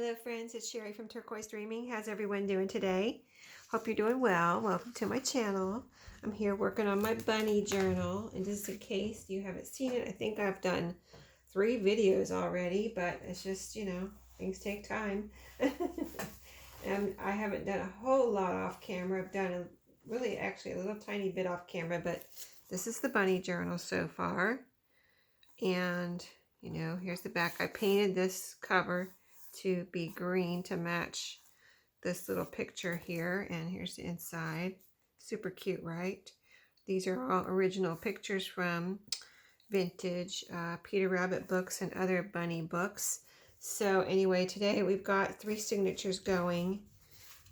Hello friends, it's Sherry from Turquoise Dreaming. How's everyone doing today? Hope you're doing well. Welcome to my channel. I'm here working on my bunny journal, and just in case you haven't seen it, I think I've done 3 videos already, but it's just, things take time. And I haven't done a whole lot off camera. I've done actually a little tiny bit off camera, but this is the bunny journal so far. And, here's the back. I painted this cover to be green to match this little picture here, and here's the inside. Super cute, right? These are all original pictures from vintage Peter Rabbit books and other bunny books. So anyway, today we've got 3 signatures going,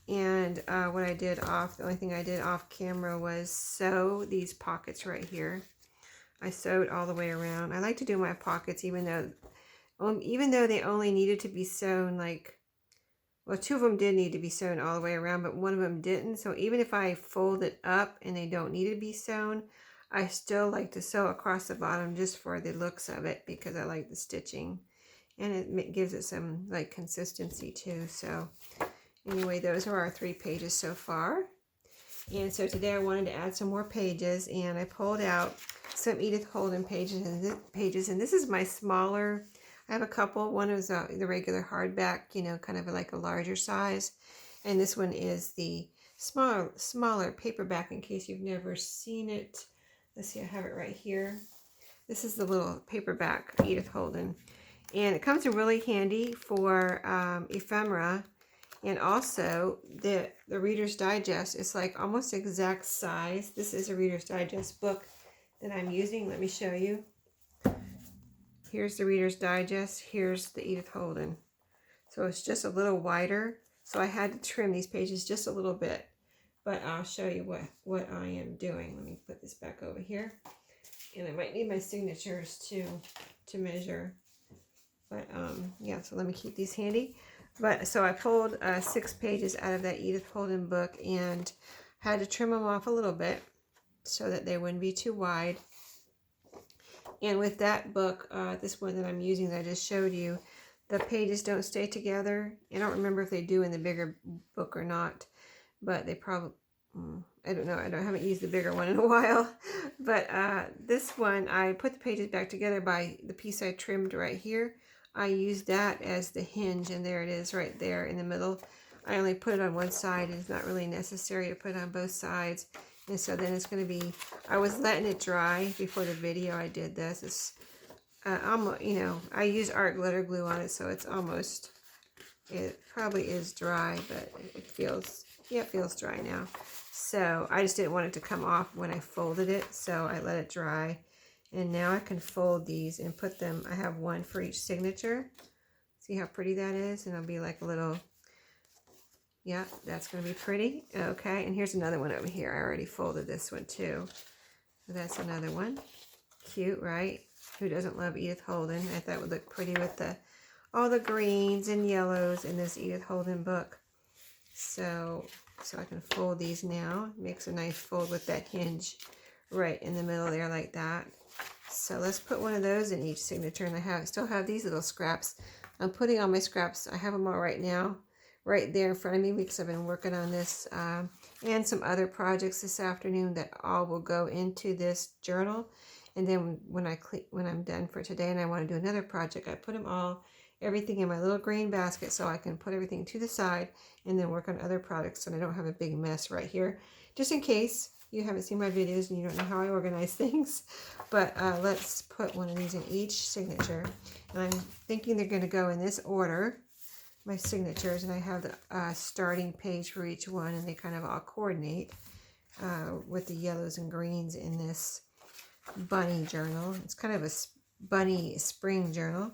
and the only thing I did off camera was sew these pockets right here. I sewed all the way around. I like to do my pockets even though they only needed to be sewn, 2 of them did need to be sewn all the way around, but one of them didn't. So even if I fold it up and they don't need to be sewn, I still like to sew across the bottom just for the looks of it, because I like the stitching and it gives it some consistency too. So anyway, those are our 3 pages so far. And so today I wanted to add some more pages, and I pulled out some Edith Holden pages, and this is my smaller. I have a couple. One is the regular hardback, kind of like a larger size. And this one is the smaller paperback, in case you've never seen it. Let's see, I have it right here. This is the little paperback Edith Holden. And it comes in really handy for ephemera. And also the Reader's Digest is like almost exact size. This is a Reader's Digest book that I'm using. Let me show you. Here's the Reader's Digest. Here's the Edith Holden. So it's just a little wider. So I had to trim these pages just a little bit. But I'll show you what I am doing. Let me put this back over here. And I might need my signatures to measure. But yeah, so let me keep these handy. But so I pulled 6 pages out of that Edith Holden book and had to trim them off a little bit so that they wouldn't be too wide. And with that book, this one that I'm using that I just showed you, the pages don't stay together. I don't remember if they do in the bigger book or not, but they probably, I don't know. I haven't used the bigger one in a while. But this one, I put the pages back together by the piece I trimmed right here. I used that as the hinge, and there it is right there in the middle. I only put it on one side. It's not really necessary to put it on both sides. And so then it's going to be, I was letting it dry before the video I did this. It's almost, I use art glitter glue on it, so it's almost, it probably is dry, but it feels dry now. So I just didn't want it to come off when I folded it, so I let it dry. And now I can fold these and put them, I have one for each signature. See how pretty that is? And it'll be like a little, yeah, that's going to be pretty. Okay, and here's another one over here. I already folded this one too. So that's another one. Cute, right? Who doesn't love Edith Holden? I thought it would look pretty with all the greens and yellows in this Edith Holden book. So I can fold these now. Makes a nice fold with that hinge right in the middle there like that. So let's put one of those in each signature, and I still have these little scraps. I'm putting all my scraps, I have them all right now, right there in front of me, because I've been working on this and some other projects this afternoon that all will go into this journal. And then when I'm done for today and I want to do another project, I put everything in my little green basket, so I can put everything to the side and then work on other projects, and I don't have a big mess right here, just in case you haven't seen my videos and you don't know how I organize things. But let's put one of these in each signature. And I'm thinking they're going to go in this order, my signatures. And I have the starting page for each one, and they kind of all coordinate with the yellows and greens in this bunny journal. It's kind of a bunny spring journal.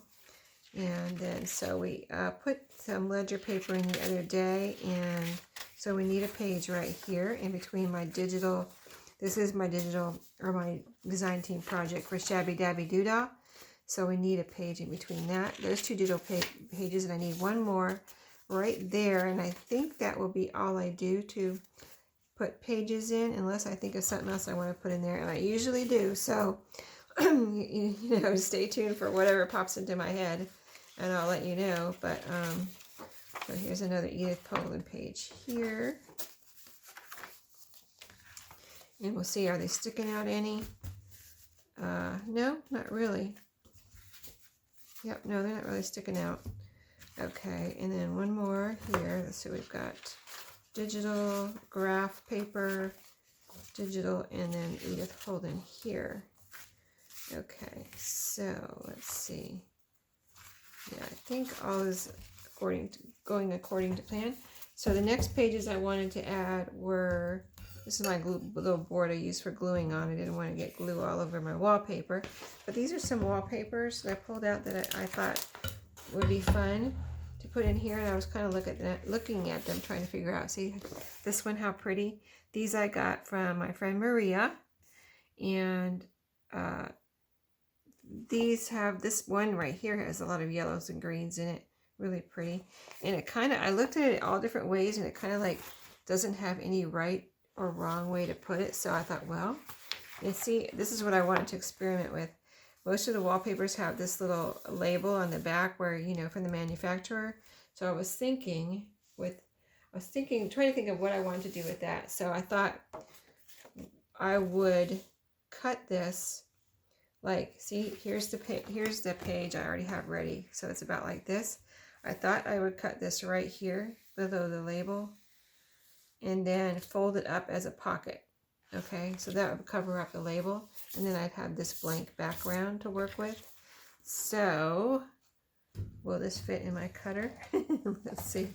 And then so we put some ledger paper in the other day, and so we need a page right here in between my digital. This is my digital, or my design team project for Shabbydabbydoodah. So we need a page in between those 2 digital pages, and I need one more right there. And I think that will be all I do to put pages in, unless I think of something else I want to put in there, and I usually do. So stay tuned for whatever pops into my head, and I'll let you know. But So here's another Edith Holden page here. And we'll see, are they sticking out any? No, not really. Yep, no, they're not really sticking out. Okay, and then one more here. Let's see, we've got digital, graph paper, digital, and then Edith Holden here. Okay, so let's see. Yeah, I think all is going according to plan. So the next pages I wanted to add were, this is my little board I use for gluing on. I didn't want to get glue all over my wallpaper. But these are some wallpapers that I pulled out that I thought would be fun to put in here. And I was kind of looking at them, trying to figure out. See this one, how pretty. These I got from my friend Maria. And these have, this one right here has a lot of yellows and greens in it. Really pretty. And it kind of, I looked at it all different ways, and it kind of like doesn't have any right or wrong way to put it. So I thought, well, and see, this is what I wanted to experiment with. Most of the wallpapers have this little label on the back where, you know, from the manufacturer. So I was thinking, trying to think of what I wanted to do with that. So I thought I would cut this, like, see, here's the page I already have ready. So it's about like this. I thought I would cut this right here below the label and then fold it up as a pocket. Okay, so that would cover up the label, and then I'd have this blank background to work with. So will this fit in my cutter? Let's see.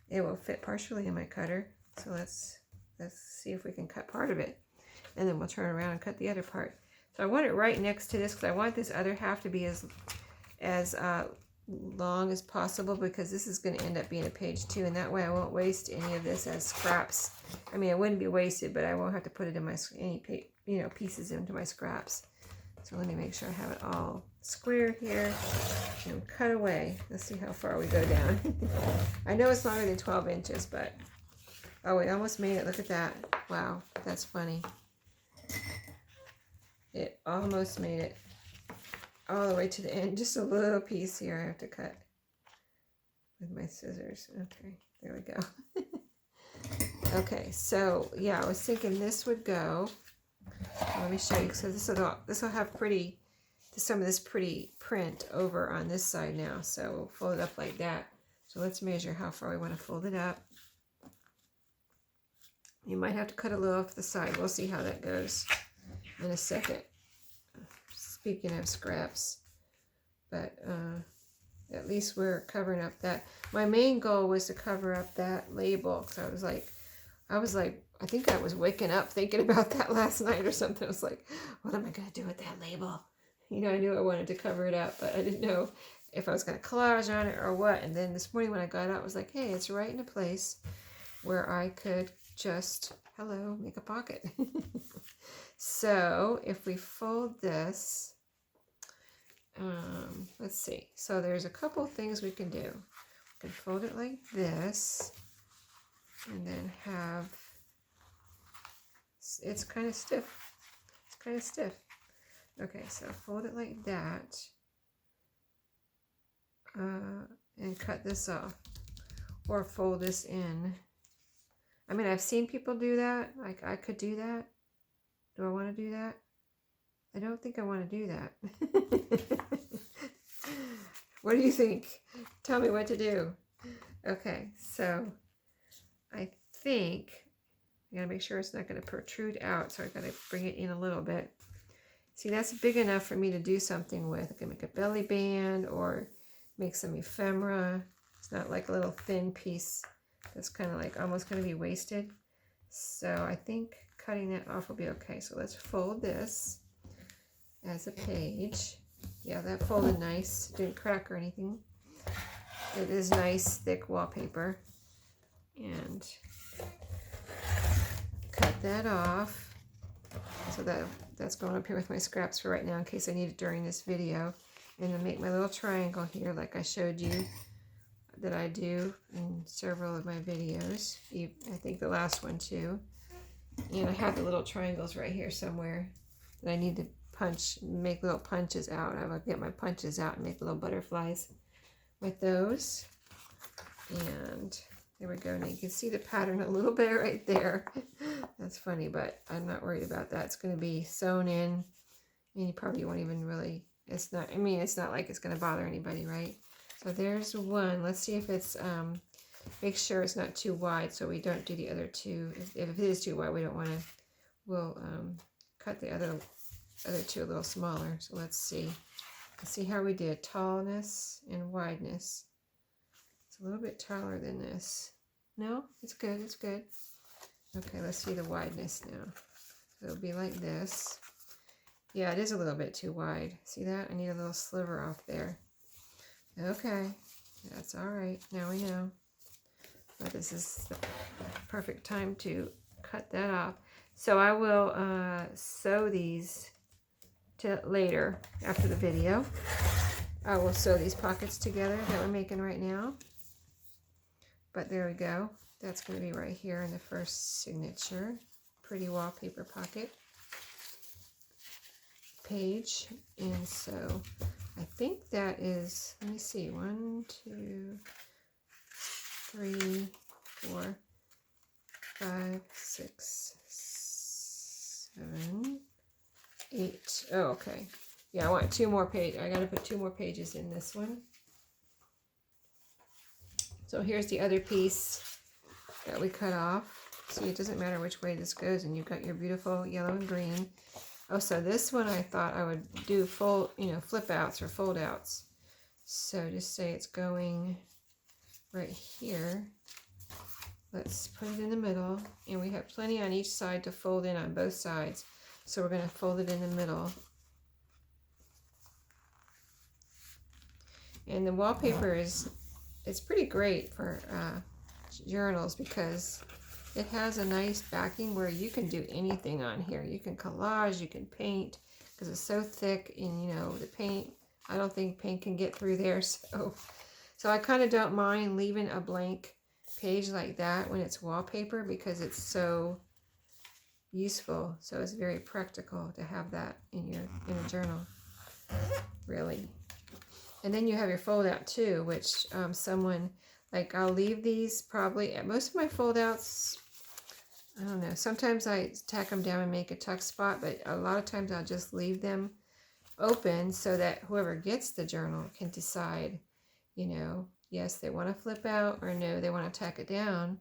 It will fit partially in my cutter. So let's see if we can cut part of it, and then we'll turn around and cut the other part. So I want it right next to this because I want this other half to be as long as possible, because this is going to end up being a page 2, and that way I won't waste any of this as scraps. I mean, it wouldn't be wasted, but I won't have to put it in my pieces into my scraps. So let me make sure I have it all square here and cut away. Let's see how far we go down. I know it's longer than 12 inches, but oh, we almost made it. Look at that. Wow, that's funny. It almost made it all the way to the end. Just a little piece here I have to cut with my scissors. Okay, there we go. Okay, so yeah, I was thinking this would go. Let me show you. So this will have some of this pretty print over on this side now. So we'll fold it up like that. So let's measure how far we want to fold it up. You might have to cut a little off the side. We'll see how that goes in a second. Speaking of scraps, but at least we're covering up that. My main goal was to cover up that label, because I was like, I think I was waking up thinking about that last night or something. I was like, what am I going to do with that label? You know, I knew I wanted to cover it up, but I didn't know if I was going to collage on it or what. And then this morning when I got out, I was like, hey, it's right in a place where I could just, make a pocket. So if we fold this, let's see. So there's a couple things we can do. We can fold it like this, and then have, it's kind of stiff. It's kind of stiff. Okay, so fold it like that, and cut this off, or fold this in. I mean, I've seen people do that. Like, I could do that. Do I want to do that? I don't think I want to do that. What do you think? Tell me what to do. Okay, so I think I gotta make sure it's not gonna protrude out, so I gotta bring it in a little bit. See, that's big enough for me to do something with. I can make a belly band or make some ephemera. It's not like a little thin piece that's kind of like almost going to be wasted. So I think cutting that off will be okay. So let's fold this as a page. Yeah, that folded nice. Didn't crack or anything. It is nice, thick wallpaper. And cut that off. So that's going up here with my scraps for right now in case I need it during this video. And then make my little triangle here like I showed you that I do in several of my videos. I think the last one too. And I have the little triangles right here somewhere that I need to make little punches out. I will get my punches out and make little butterflies with those. And there we go. Now you can see the pattern a little bit right there. That's funny, but I'm not worried about that. It's going to be sewn in, and you probably won't even really, it's not, I mean, it's not like it's going to bother anybody, right? So there's one. Let's see if it's, make sure it's not too wide so we don't do the other two. If it is too wide, we don't want to, we'll cut the other two a little smaller. So let's see. Let's see how we did. Tallness and wideness. It's a little bit taller than this. No, it's good. It's good. Okay, let's see the wideness now. So it'll be like this. Yeah, it is a little bit too wide. See that? I need a little sliver off there. Okay, that's all right. Now we know. But this is the perfect time to cut that off. So I will sew these later after the video. I will sew these pockets together that we're making right now. But there we go. That's going to be right here in the first signature. Pretty wallpaper pocket page. And so I think that is, let me see, 1, 2, 3, 4, 5, 6, 7, 8. Oh, okay. Yeah, I want 2 more pages. I got to put 2 more pages in this one. So here's the other piece that we cut off. See, it doesn't matter which way this goes, and you've got your beautiful yellow and green. Oh, so this one I thought I would do full, flip outs or fold outs. So just say it's going right here. Let's put it in the middle, and we have plenty on each side to fold in on both sides. So we're going to fold it in the middle. And the wallpaper it's pretty great for journals because it has a nice backing where you can do anything on here. You can collage, you can paint, because it's so thick, and the paint, I don't think paint can get through there. So I kind of don't mind leaving a blank page like that when it's wallpaper because it's so useful. So it's very practical to have that in a journal, really. And then you have your fold out too, which I'll leave these probably at most of my fold outs. I don't know. Sometimes I tack them down and make a tuck spot, but a lot of times I'll just leave them open so that whoever gets the journal can decide, yes, they want to flip out, or no, they want to tack it down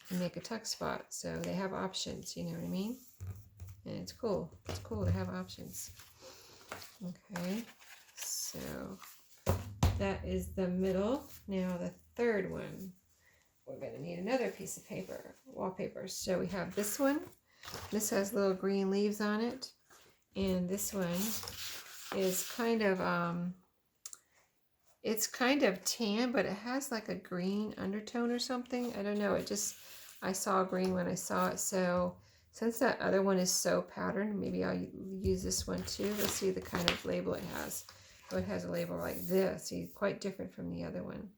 and make a tuck spot. So they have options, you know what I mean? And it's cool. It's cool to have options. Okay, so that is the middle. Now the third one, we're going to need another piece of paper, wallpaper. So we have this one. This has little green leaves on it. And this one is kind of, it's kind of tan, but it has like a green undertone or something. I don't know. I saw green when I saw it. So since that other one is so patterned, maybe I'll use this one too. Let's see the kind of label it has. So it has a label like this. See, quite different from the other one.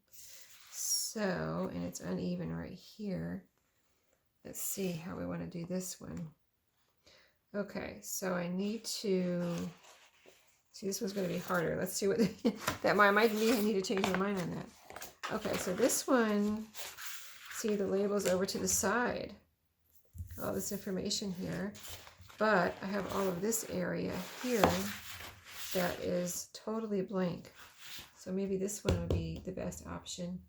So, and it's uneven right here. Let's see how we want to do this one. Okay, so I need to, see, this one's going to be harder. Let's see what, I need to change my mind on that. Okay, so this one, see the label's over to the side. All this information here. But I have all of this area here that is totally blank. So maybe this one would be the best option.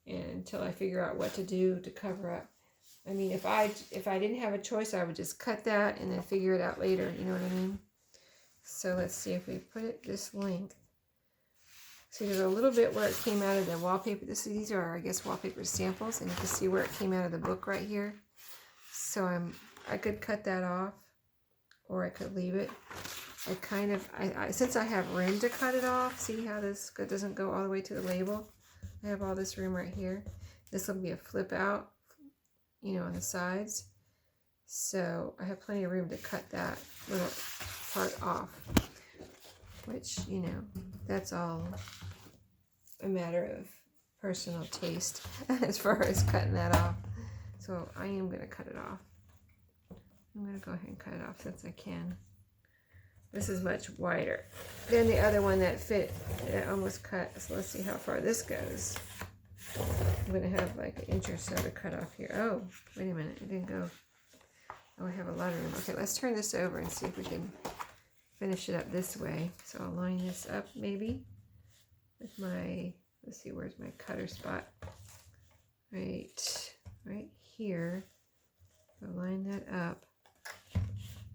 And until I figure out what to do to cover up. I mean, if I didn't have a choice, I would just cut that and then figure it out later. You know what I mean? So let's see if we put it this length. See, there's a little bit where it came out of the wallpaper. These are, I guess, wallpaper samples, and you can see where it came out of the book right here. So I could cut that off, or I could leave it. Since I have room to cut it off, see how this doesn't go all the way to the label? I have all this room right here. This will be a flip out, on the sides. So I have plenty of room to cut that little part off, which, that's all a matter of personal taste as far as cutting that off. So I am going to cut it off. I'm going to go ahead and cut it off since I can. This is much wider than the other one that almost cut. So let's see how far this goes. I'm going to have like an inch or so to cut off here. Oh, wait a minute. It didn't go. Oh, I have a lot of room. Okay, let's turn this over and see if we can finish it up this way. So I'll line this up maybe with my, let's see, where's my cutter spot? Right here. So line that up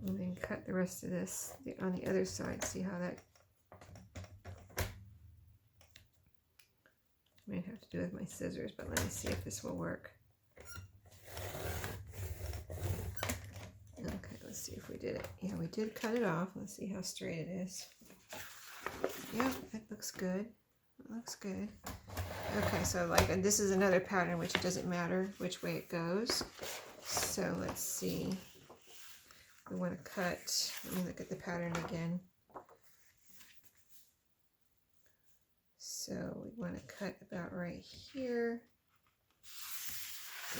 and then cut the rest of this on the other side. See how that, I might have to do it with my scissors, but let me see if this will work. Okay, let's see if we did it. Yeah, we did cut it off. Let's see how straight it is. Yeah, it looks good. It looks good. Okay, so like, and this is another pattern which it doesn't matter which way it goes. So let's see. We want to cut, let me look at the pattern again. So we want to cut about right here.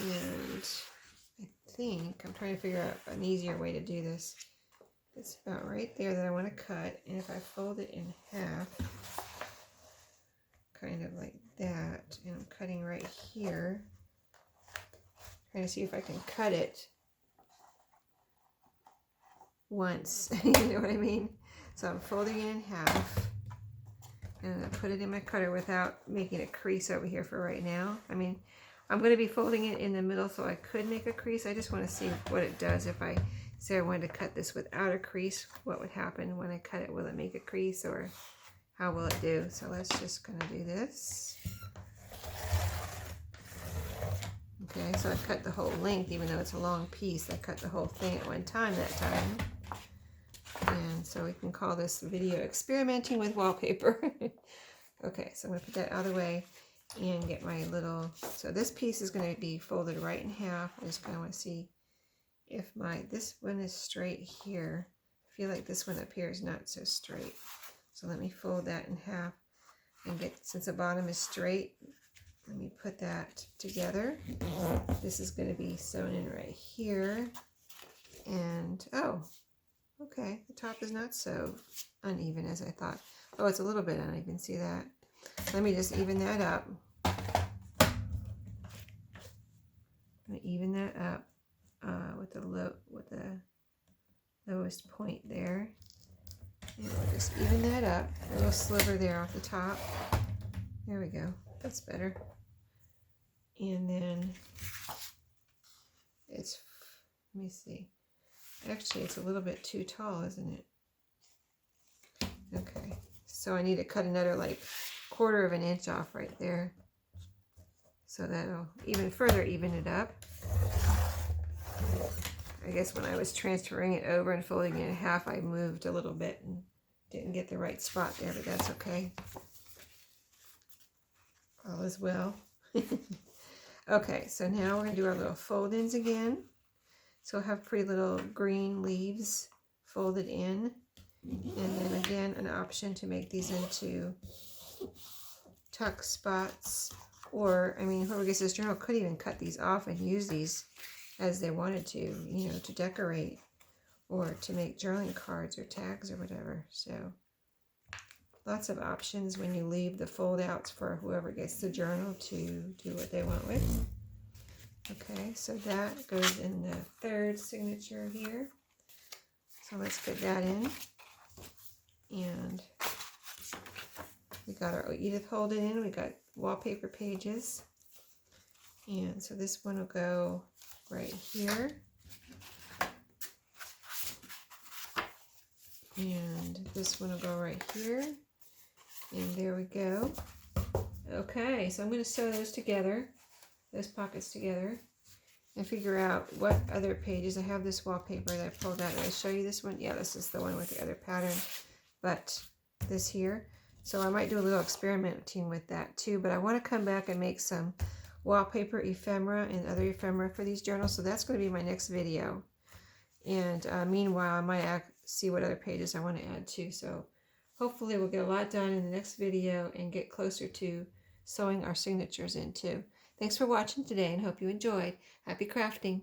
And I think, I'm trying to figure out an easier way to do this. It's about right there that I want to cut. And if I fold it in half, kind of like that, and I'm cutting right here, trying to see if I can cut it once. You know what I mean? So I'm folding it in half, and I put it in my cutter without making a crease over here for right now. I mean, I'm going to be folding it in the middle, so I could make a crease. I just want to see what it does. If I say I wanted to cut this without a crease, what would happen when I cut it? Will it make a crease, or how will it do? So let's just kind of do this. Okay, so I cut the whole length, even though it's a long piece. I cut the whole thing at one time that time. And so we can call this video experimenting with wallpaper. Okay, so I'm going to put that out of the way and get my little, so this piece is going to be folded right in half. I just kind of want to see if this one is straight here. I feel like this one up here is not so straight. So let me fold that in half and get, since the bottom is straight, let me put that together. This is going to be sewn in right here. And, oh, okay, the top is not so uneven as I thought. Oh, it's a little bit uneven, see that? Let me just even that up. I'm going to even that up with the lowest point there. And we'll just even that up. A little sliver there off the top. There we go. That's better. And then it's, let me see. Actually, it's a little bit too tall, isn't it? Okay. So I need to cut another like 1/4 of an inch off right there. So that'll even further even it up. I guess when I was transferring it over and folding it in half, I moved a little bit and didn't get the right spot there, but that's okay. All is well. Okay, so now we're going to do our little fold-ins again. So we'll have pretty little green leaves folded in. And then again, an option to make these into tuck spots. Or, I mean, whoever gets this journal could even cut these off and use these as they wanted to, you know, to decorate or to make journaling cards or tags or whatever. So lots of options when you leave the fold outs for whoever gets the journal to do what they want with. Okay, so that goes in the 3rd signature here. So let's get that in. And we got our Edith Holden in. We got wallpaper pages. And so this one will go right here. And this one will go right here. And there we go. Okay, so I'm going to sew those together, those pockets together, and figure out what other pages. I have this wallpaper that I pulled out. Did I show you this one? Yeah, this is the one with the other pattern, but this here. So I might do a little experimenting with that too, but I want to come back and make some wallpaper ephemera and other ephemera for these journals. So that's going to be my next video. And meanwhile, I might see what other pages I want to add too. So hopefully we'll get a lot done in the next video and get closer to sewing our signatures in too. Thanks for watching today and hope you enjoyed. Happy crafting!